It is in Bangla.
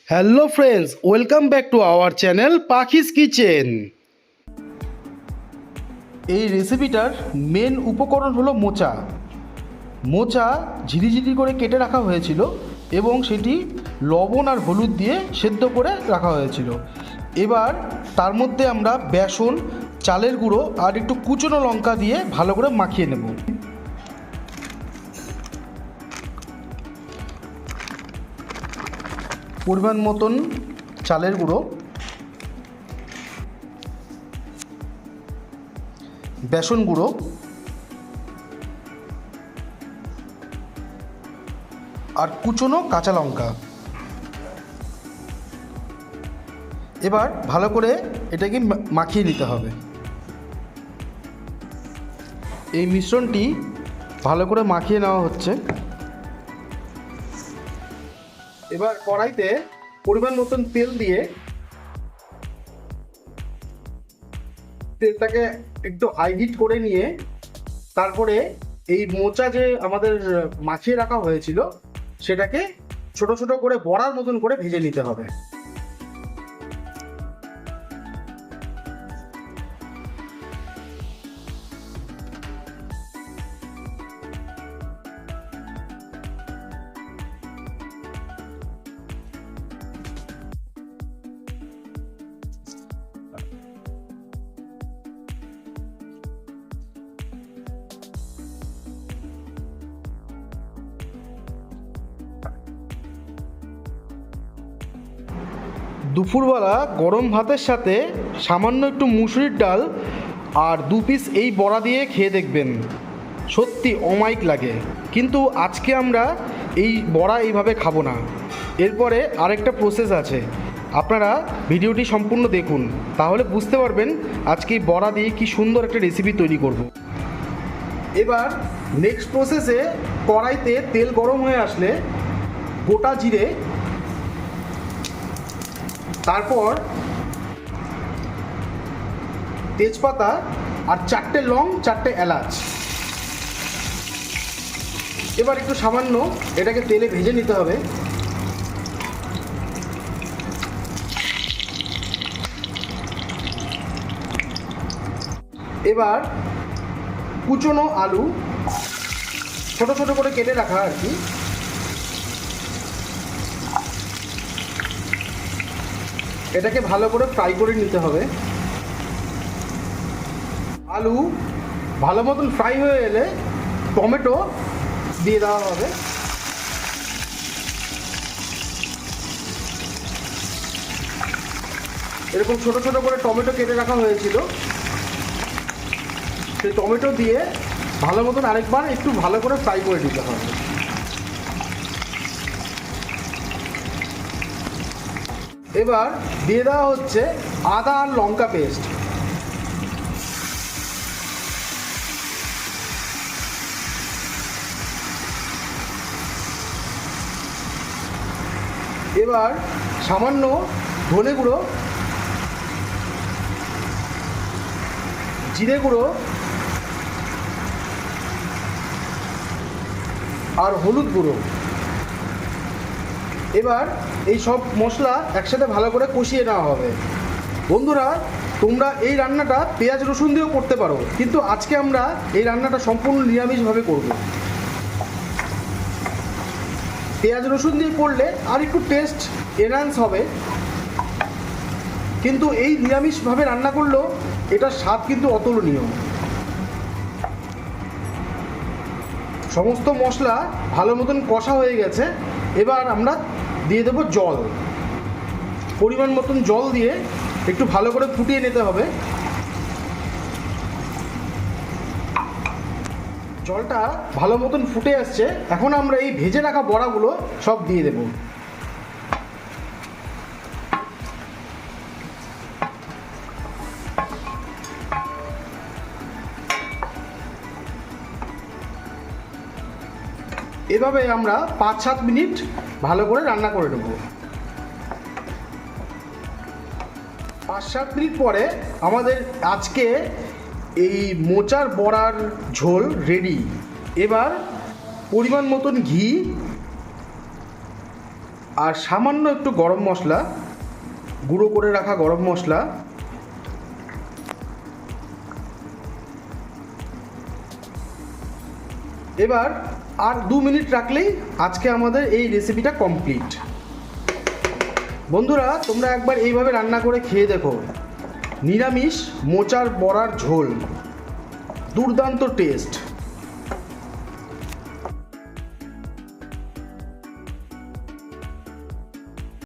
Hello friends, welcome back to our channel Pakhi's kitchen. এই রেসিপিটার মেন উপকরণ হলো মোচা। মোচা ঝিরিঝিরি করে কেটে রাখা হয়েছিল এবং সেটি লবণ আর হলুদ দিয়ে সেদ্ধ করে রাখা হয়েছিল। এবার তার মধ্যে আমরা বেসন, চালের গুঁড়ো আর একটু কুচনো লঙ্কা দিয়ে ভালো করে মাখিয়ে নেব। পরিমাণ মতন চালের গুঁড়ো, বেসন গুঁড়ো, আর কুচনো কাঁচা লঙ্কা। এবার ভালো করে এটাকে মাখিয়ে নিতে হবে। এই মিশ্রণটি ভালো করে মাখিয়ে নেওয়া হচ্ছে। এবার কড়াইতে পরিমাণ মতন তেল দিয়ে তেলটাকে একটু হাই হিট করে নিয়ে তারপরে এই মোচা যে আমাদের মাখিয়ে রাখা হয়েছিল সেটাকে ছোট ছোট করে বড়ার মতন করে ভেজে নিতে হবে। দুপুরবেলা গরম ভাতের সাথে সামান্য একটু মুসুরির ডাল আর 2 পিস এই বড়া দিয়ে খেয়ে দেখবেন, সত্যি অমায়িক লাগে। কিন্তু আজকে আমরা এই বড়া এইভাবে খাবো না, এরপরে আরেকটা প্রসেস আছে। আপনারা ভিডিওটি সম্পূর্ণ দেখুন, তাহলে বুঝতে পারবেন আজকে এই বড়া দিয়ে কি সুন্দর একটা রেসিপি তৈরি করব। এবার নেক্সট প্রসেসে কড়াইতে তেল গরম হয়ে আসলে গোটা জিরে, তারপর তেজপাতা আর 4টে লং, 4টে এলাচ। এবার একটু সামান্য এটাকে তেলে ভেজে নিতে হবে। এবার কুচনো আলু ছোট ছোট করে কেটে রাখা আর কি, এটাকে ভালো করে ফ্রাই করে নিতে হবে। আলু ভালো মতন ফ্রাই হয়ে এলে টমেটো দিয়ে দেওয়া হবে। এরকম ছোট ছোট করে টমেটো কেটে রাখা হয়েছিল, সেই টমেটো দিয়ে ভালো মতন আরেকবার একটু ভালো করে ফ্রাই করে নিতে হবে। এবার দিয়ে দেওয়া হচ্ছে আদা আর লঙ্কা পেস্ট। এবার সামান্য ধনে গুঁড়ো, জিরে গুঁড়ো আর হলুদ গুঁড়ো। এবার এই সব মশলা একসাথে ভালো করে কষিয়ে নেওয়া হবে। বন্ধুরা, তোমরা এই রান্নাটা পেঁয়াজ রসুন দিয়েও করতে পারো, কিন্তু আজকে আমরা এই রান্নাটা সম্পূর্ণ নিরামিষভাবে করব। পেঁয়াজ রসুন দিয়ে করলে আর একটু টেস্ট এনহ্যান্স হবে, কিন্তু এই নিরামিষভাবে রান্না করলেও এটার স্বাদ কিন্তু অতুলনীয়। সমস্ত মশলা ভালো মতন কষা হয়ে গেছে। এবার আমরা দিয়ে দেবো জল। পরিমাণ মতন জল দিয়ে একটু ভালো করে ফুটিয়ে নিতে হবে। জলটা ভালো মতন ফুটে আসছে, এখন আমরা এই ভেজে রাখা বড়াগুলো সব দিয়ে দেব। এভাবে আমরা 5-7 মিনিট ভালো করে রান্না করে নেব। 5-7 মিনিট পরে আমাদের আজকে এই মোচার বড়ার ঝোল রেডি। এবার পরিমাণ মতন ঘি আর সামান্য একটু গরম মশলা, গুঁড়ো করে রাখা গরম মশলা। এবার আর 2 মিনিট রাখলেই আজকে আমাদের এই রেসিপিটা কমপ্লিট। বন্ধুরা, তোমরা একবার এইভাবে রান্না করে খেয়ে দেখো। নিরামিষ মোচার বড়ার ঝোল, দুর্দান্ত টেস্ট।